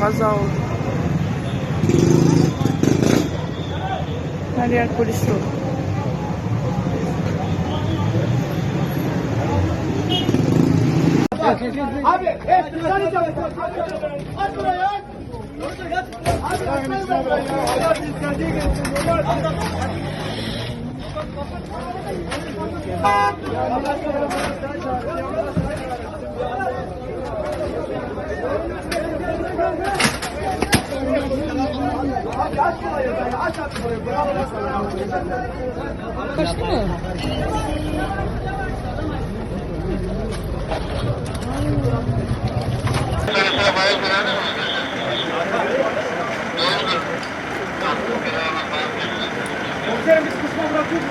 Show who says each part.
Speaker 1: kaza oldu. Her yer polis dolu.
Speaker 2: Abi, dışarı çabuk. Aç buraya.
Speaker 1: Kaçtı mı?
Speaker 2: Komiserim biz kısma bırakıyoruz.